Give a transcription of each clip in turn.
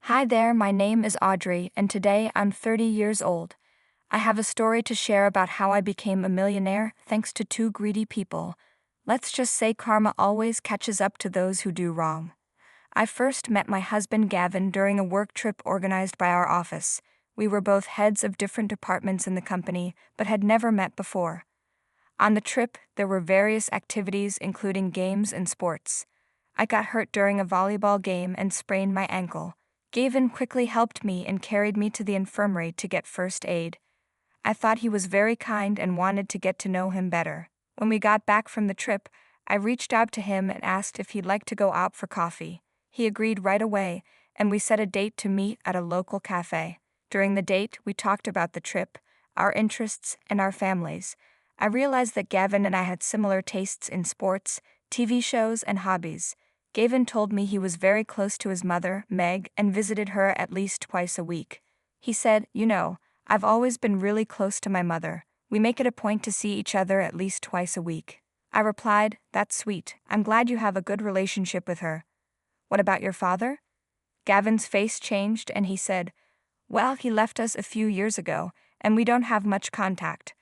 Hi there, my name is Audrey, and today I'm 30 years old. I have a story to share about how I became a millionaire thanks to two greedy people. Let's just say karma always catches up to those who do wrong. I first met my husband Gavin during a work trip organized by our office. We were both heads of different departments in the company, but had never met before. On the trip, there were various activities including games and sports. I got hurt during a volleyball game and sprained my ankle. Gavin quickly helped me and carried me to the infirmary to get first aid. I thought he was very kind and wanted to get to know him better. When we got back from the trip, I reached out to him and asked if he'd like to go out for coffee. He agreed right away, and we set a date to meet at a local cafe. During the date, we talked about the trip, our interests, and our families. I realized that Gavin and I had similar tastes in sports, TV shows, and hobbies. Gavin told me he was very close to his mother, Meg, and visited her at least twice a week. He said, I've always been really close to my mother. We make it a point to see each other at least twice a week. I replied, that's sweet. I'm glad you have a good relationship with her. What about your father? Gavin's face changed and he said, well, he left us a few years ago, and we don't have much contact.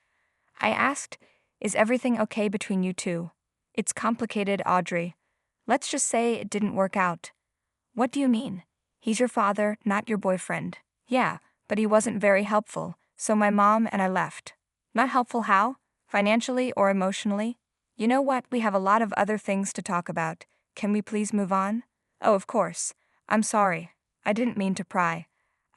I asked, is everything okay between you two? It's complicated, Audrey. Let's just say it didn't work out. What do you mean? He's your father, not your boyfriend. Yeah, but he wasn't very helpful, so my mom and I left. Not helpful how? Financially or emotionally? You know what, we have a lot of other things to talk about. Can we please move on? Oh, of course. I'm sorry. I didn't mean to pry.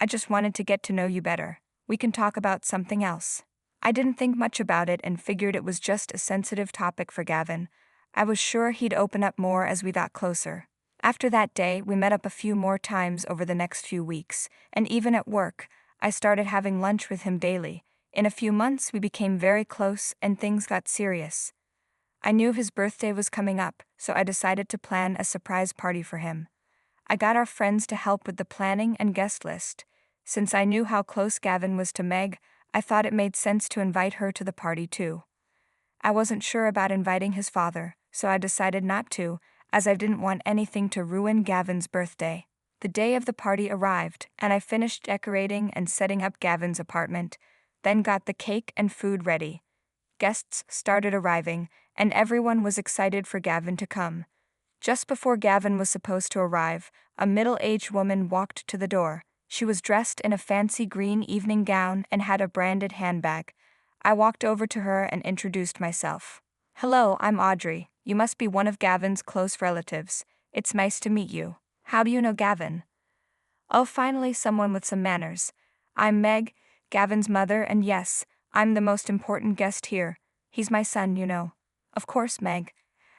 I just wanted to get to know you better. We can talk about something else. I didn't think much about it and figured it was just a sensitive topic for Gavin. I was sure he'd open up more as we got closer. After that day, we met up a few more times over the next few weeks, and even at work, I started having lunch with him daily. In a few months, we became very close and things got serious. I knew his birthday was coming up, so I decided to plan a surprise party for him. I got our friends to help with the planning and guest list. Since I knew how close Gavin was to Meg, I thought it made sense to invite her to the party too. I wasn't sure about inviting his father, so I decided not to, as I didn't want anything to ruin Gavin's birthday. The day of the party arrived, and I finished decorating and setting up Gavin's apartment, then got the cake and food ready. Guests started arriving, and everyone was excited for Gavin to come. Just before Gavin was supposed to arrive, a middle-aged woman walked to the door. She was dressed in a fancy green evening gown and had a branded handbag. I walked over to her and introduced myself. Hello, I'm Audrey. You must be one of Gavin's close relatives. It's nice to meet you. How do you know Gavin? Oh, finally someone with some manners. I'm Meg, Gavin's mother, and yes, I'm the most important guest here. He's my son, you know. Of course, Meg.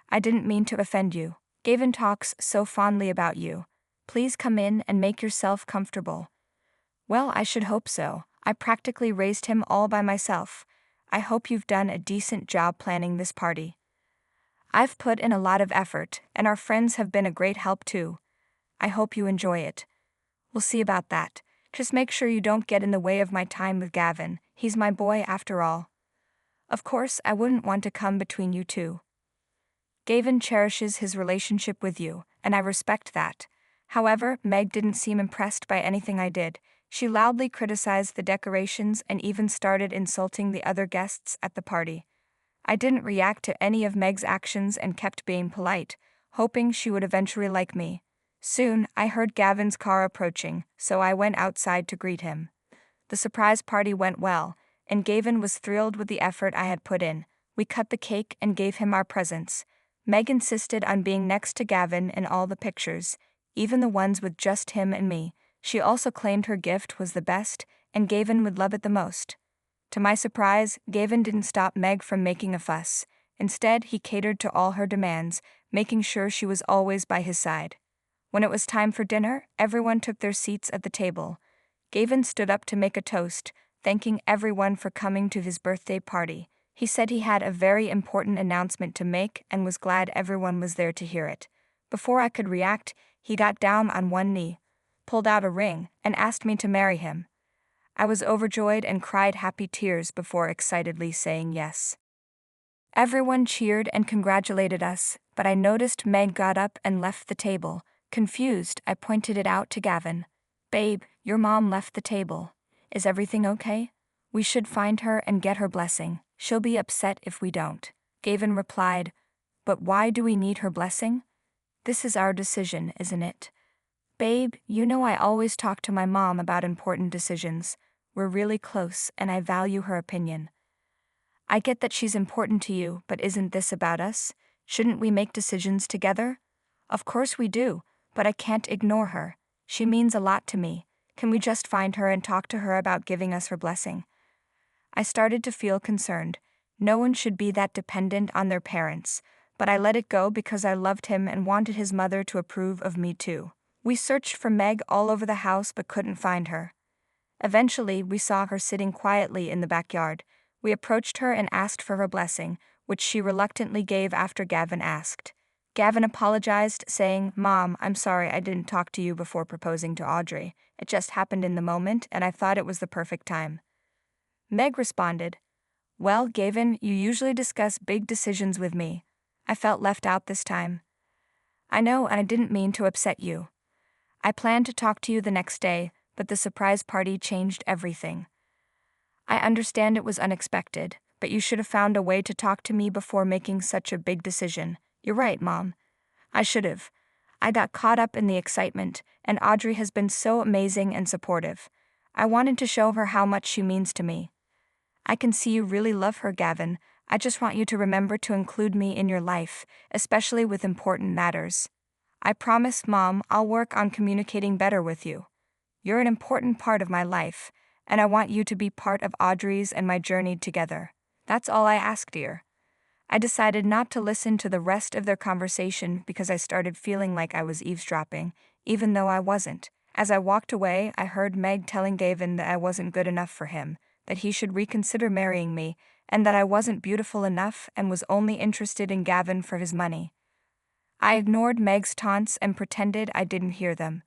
I didn't mean to offend you. Gavin talks so fondly about you. Please come in and make yourself comfortable. Well, I should hope so. I practically raised him all by myself. I hope you've done a decent job planning this party. I've put in a lot of effort, and our friends have been a great help too. I hope you enjoy it. We'll see about that. Just make sure you don't get in the way of my time with Gavin. He's my boy after all. Of course, I wouldn't want to come between you two. Gavin cherishes his relationship with you, and I respect that. However, Meg didn't seem impressed by anything I did. She loudly criticized the decorations and even started insulting the other guests at the party. I didn't react to any of Meg's actions and kept being polite, hoping she would eventually like me. Soon, I heard Gavin's car approaching, so I went outside to greet him. The surprise party went well, and Gavin was thrilled with the effort I had put in. We cut the cake and gave him our presents. Meg insisted on being next to Gavin in all the pictures, even the ones with just him and me. She also claimed her gift was the best, and Gavin would love it the most. To my surprise, Gavin didn't stop Meg from making a fuss. Instead, he catered to all her demands, making sure she was always by his side. When it was time for dinner, everyone took their seats at the table. Gavin stood up to make a toast, thanking everyone for coming to his birthday party. He said he had a very important announcement to make and was glad everyone was there to hear it. Before I could react, he got down on one knee, pulled out a ring, and asked me to marry him. I was overjoyed and cried happy tears before excitedly saying yes. Everyone cheered and congratulated us, but I noticed Meg got up and left the table. Confused, I pointed it out to Gavin. Babe, your mom left the table. Is everything okay? We should find her and get her blessing. She'll be upset if we don't. Gavin replied, But why do we need her blessing? This is our decision, isn't it? Babe, you know I always talk to my mom about important decisions. We're really close and I value her opinion. I get that she's important to you, but isn't this about us? Shouldn't we make decisions together? Of course we do, but I can't ignore her. She means a lot to me. Can we just find her and talk to her about giving us her blessing? I started to feel concerned. No one should be that dependent on their parents, but I let it go because I loved him and wanted his mother to approve of me too. We searched for Meg all over the house but couldn't find her. Eventually, we saw her sitting quietly in the backyard. We approached her and asked for her blessing, which she reluctantly gave after Gavin asked. Gavin apologized, saying, Mom, I'm sorry I didn't talk to you before proposing to Audrey. It just happened in the moment and I thought it was the perfect time. Meg responded, Well, Gavin, you usually discuss big decisions with me. I felt left out this time. I know, and I didn't mean to upset you. I planned to talk to you the next day, but the surprise party changed everything. I understand it was unexpected, but you should have found a way to talk to me before making such a big decision. You're right, Mom. I should have. I got caught up in the excitement, and Audrey has been so amazing and supportive. I wanted to show her how much she means to me. I can see you really love her, Gavin. I just want you to remember to include me in your life, especially with important matters. I promise, Mom, I'll work on communicating better with you. You're an important part of my life, and I want you to be part of Audrey's and my journey together. That's all I ask, dear. I decided not to listen to the rest of their conversation because I started feeling like I was eavesdropping, even though I wasn't. As I walked away, I heard Meg telling Gavin that I wasn't good enough for him, that he should reconsider marrying me, and that I wasn't beautiful enough and was only interested in Gavin for his money. I ignored Meg's taunts and pretended I didn't hear them.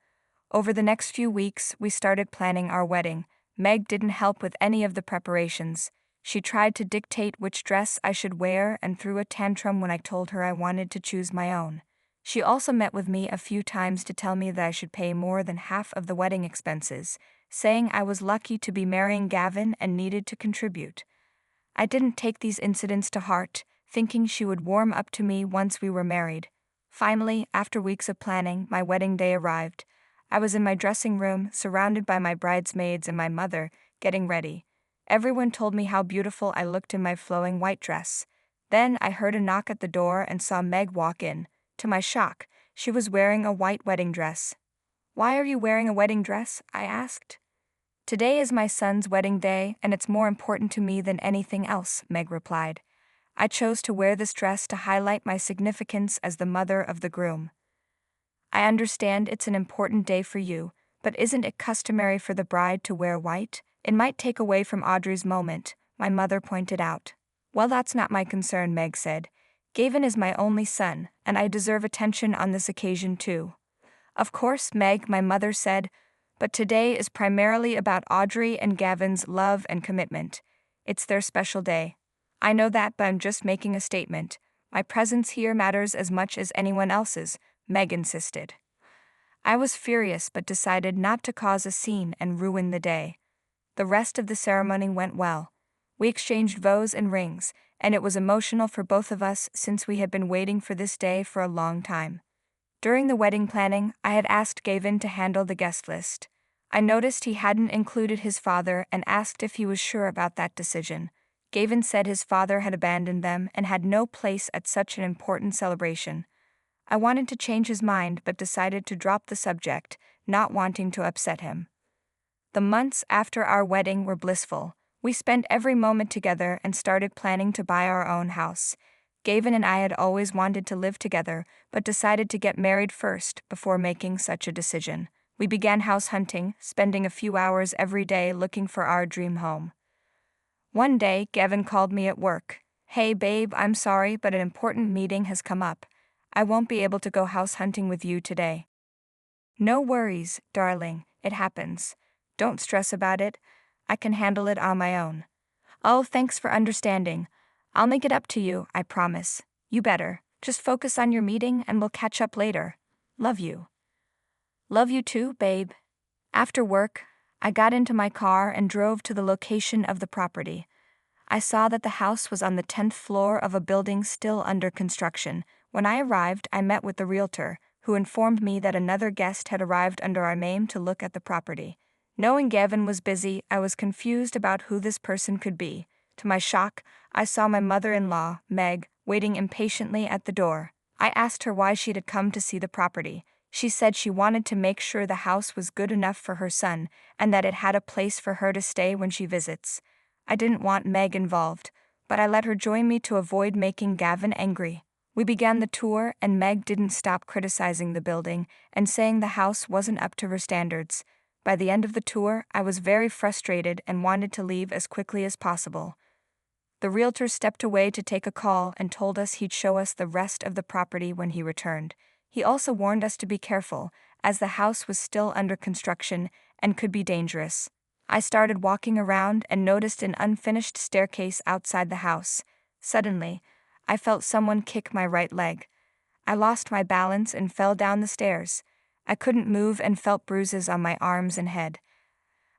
Over the next few weeks, we started planning our wedding. Meg didn't help with any of the preparations. She tried to dictate which dress I should wear and threw a tantrum when I told her I wanted to choose my own. She also met with me a few times to tell me that I should pay more than half of the wedding expenses, saying I was lucky to be marrying Gavin and needed to contribute. I didn't take these incidents to heart, thinking she would warm up to me once we were married. Finally, after weeks of planning, my wedding day arrived. I was in my dressing room, surrounded by my bridesmaids and my mother, getting ready. Everyone told me how beautiful I looked in my flowing white dress. Then I heard a knock at the door and saw Meg walk in. To my shock, she was wearing a white wedding dress. Why are you wearing a wedding dress? I asked. Today is my son's wedding day, and it's more important to me than anything else, Meg replied. I chose to wear this dress to highlight my significance as the mother of the groom. I understand it's an important day for you, but isn't it customary for the bride to wear white? It might take away from Audrey's moment, my mother pointed out. Well, that's not my concern, Meg said. Gavin is my only son, and I deserve attention on this occasion too. Of course, Meg, my mother said, but today is primarily about Audrey and Gavin's love and commitment. It's their special day. I know that, but I'm just making a statement. My presence here matters as much as anyone else's, Meg insisted. I was furious but decided not to cause a scene and ruin the day. The rest of the ceremony went well. We exchanged vows and rings, and it was emotional for both of us since we had been waiting for this day for a long time. During the wedding planning, I had asked Gavin to handle the guest list. I noticed he hadn't included his father and asked if he was sure about that decision. Gavin said his father had abandoned them and had no place at such an important celebration. I wanted to change his mind but decided to drop the subject, not wanting to upset him. The months after our wedding were blissful. We spent every moment together and started planning to buy our own house. Gavin and I had always wanted to live together, but decided to get married first before making such a decision. We began house hunting, spending a few hours every day looking for our dream home. One day, Gavin called me at work. Hey babe, I'm sorry, but an important meeting has come up. I won't be able to go house hunting with you today. No worries, darling, it happens. Don't stress about it. I can handle it on my own. Oh, thanks for understanding. I'll make it up to you, I promise. You better. Just focus on your meeting and we'll catch up later. Love you. Love you too, babe. After work, I got into my car and drove to the location of the property. I saw that the house was on the 10th floor of a building still under construction. When I arrived, I met with the realtor, who informed me that another guest had arrived under our name to look at the property. Knowing Gavin was busy, I was confused about who this person could be. To my shock, I saw my mother-in-law, Meg, waiting impatiently at the door. I asked her why she had come to see the property. She said she wanted to make sure the house was good enough for her son and that it had a place for her to stay when she visits. I didn't want Meg involved, but I let her join me to avoid making Gavin angry. We began the tour, and Meg didn't stop criticizing the building and saying the house wasn't up to her standards. By the end of the tour, I was very frustrated and wanted to leave as quickly as possible. The realtor stepped away to take a call and told us he'd show us the rest of the property when he returned. He also warned us to be careful, as the house was still under construction and could be dangerous. I started walking around and noticed an unfinished staircase outside the house. Suddenly, I felt someone kick my right leg. I lost my balance and fell down the stairs. I couldn't move and felt bruises on my arms and head.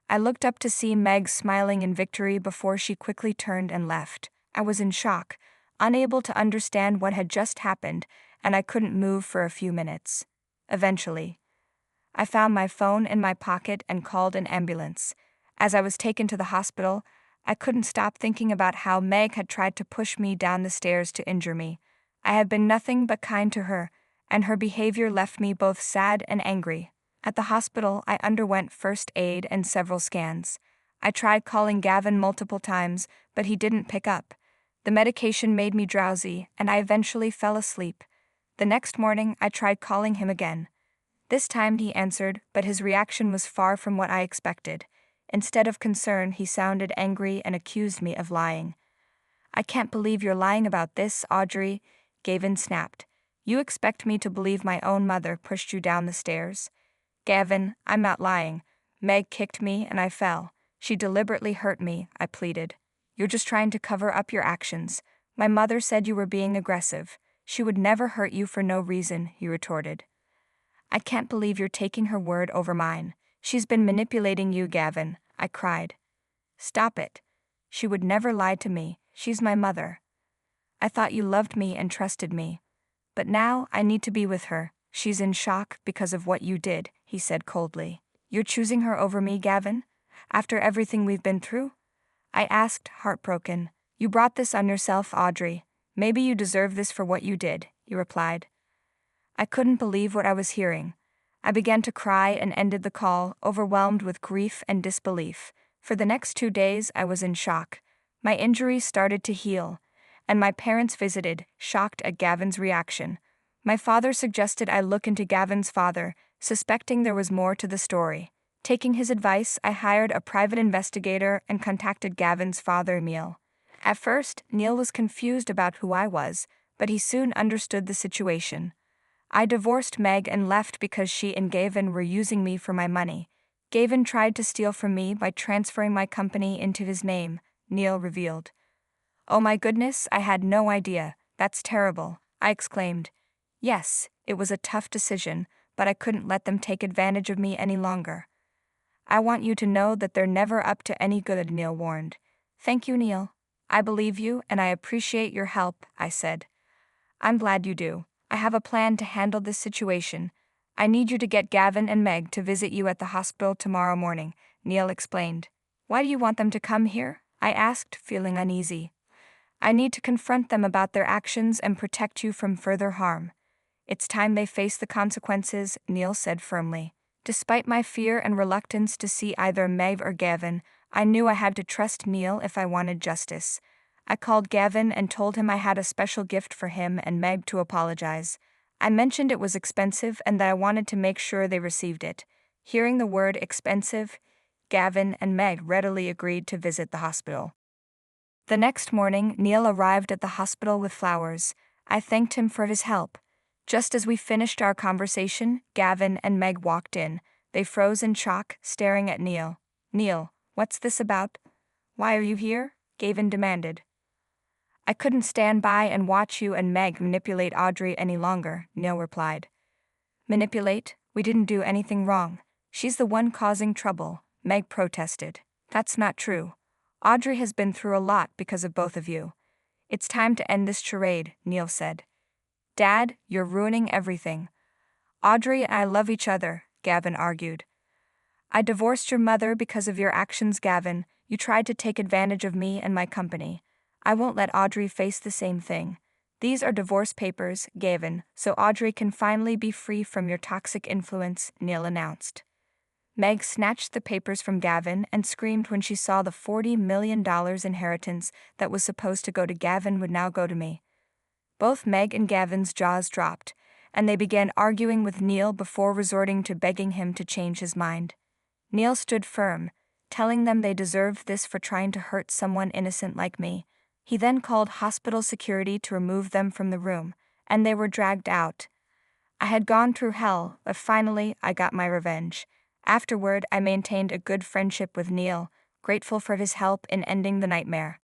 I looked up to see Meg smiling in victory before she quickly turned and left. I was in shock, unable to understand what had just happened, and I couldn't move for a few minutes. Eventually, I found my phone in my pocket and called an ambulance. As I was taken to the hospital, I couldn't stop thinking about how Meg had tried to push me down the stairs to injure me. I had been nothing but kind to her, and her behavior left me both sad and angry. At the hospital, I underwent first aid and several scans. I tried calling Gavin multiple times, but he didn't pick up. The medication made me drowsy, and I eventually fell asleep. The next morning, I tried calling him again. This time he answered, but his reaction was far from what I expected. Instead of concern, he sounded angry and accused me of lying. "I can't believe you're lying about this, Audrey," Gavin snapped. "You expect me to believe my own mother pushed you down the stairs?" "Gavin, I'm not lying. Meg kicked me and I fell. She deliberately hurt me," I pleaded. "You're just trying to cover up your actions. My mother said you were being aggressive. She would never hurt you for no reason," he retorted. "I can't believe you're taking her word over mine. She's been manipulating you, Gavin," I cried. "Stop it. She would never lie to me. She's my mother. I thought you loved me and trusted me. But now I need to be with her. She's in shock because of what you did," he said coldly. "You're choosing her over me, Gavin? After everything we've been through?" I asked, heartbroken. "You brought this on yourself, Audrey. Maybe you deserve this for what you did," he replied. I couldn't believe what I was hearing. I began to cry and ended the call, overwhelmed with grief and disbelief. For the next 2 days, I was in shock. My injuries started to heal, and my parents visited, shocked at Gavin's reaction. My father suggested I look into Gavin's father, suspecting there was more to the story. Taking his advice, I hired a private investigator and contacted Gavin's father, Neil. At first, Neil was confused about who I was, but he soon understood the situation. I divorced Meg and left because she and Gavin were using me for my money. Gavin tried to steal from me by transferring my company into his name, Neil revealed. "Oh my goodness, I had no idea. That's terrible," I exclaimed. "Yes, it was a tough decision, but I couldn't let them take advantage of me any longer." "I want you to know that they're never up to any good," Neil warned. "Thank you, Neil. I believe you and I appreciate your help," I said. "I'm glad you do. I have a plan to handle this situation. I need you to get Gavin and Meg to visit you at the hospital tomorrow morning," Neil explained. "Why do you want them to come here?" I asked, feeling uneasy. "I need to confront them about their actions and protect you from further harm. It's time they face the consequences," Neil said firmly. Despite my fear and reluctance to see either Meg or Gavin, I knew I had to trust Neil if I wanted justice. I called Gavin and told him I had a special gift for him and Meg to apologize. I mentioned it was expensive and that I wanted to make sure they received it. Hearing the word expensive, Gavin and Meg readily agreed to visit the hospital. The next morning, Neil arrived at the hospital with flowers. I thanked him for his help. Just as we finished our conversation, Gavin and Meg walked in. They froze in shock, staring at Neil. "Neil, what's this about? Why are you here?" Gavin demanded. "I couldn't stand by and watch you and Meg manipulate Audrey any longer," Neil replied. "Manipulate? We didn't do anything wrong. She's the one causing trouble, Meg protested. That's not true. Audrey has been through a lot because of both of you. It's time to end this charade, Neil said. Dad, you're ruining everything. Audrey and I love each other, Gavin argued. I divorced your mother because of your actions, Gavin. You tried to take advantage of me and my company. I won't let Audrey face the same thing. These are divorce papers, Gavin, so Audrey can finally be free from your toxic influence, Neil announced. Meg snatched the papers from Gavin and screamed when she saw the $40 million inheritance that was supposed to go to Gavin would now go to me. Both Meg and Gavin's jaws dropped, and they began arguing with Neil before resorting to begging him to change his mind. Neil stood firm, telling them they deserved this for trying to hurt someone innocent like me. He then called hospital security to remove them from the room, and they were dragged out. I had gone through hell, but finally I got my revenge. Afterward, I maintained a good friendship with Neil, grateful for his help in ending the nightmare.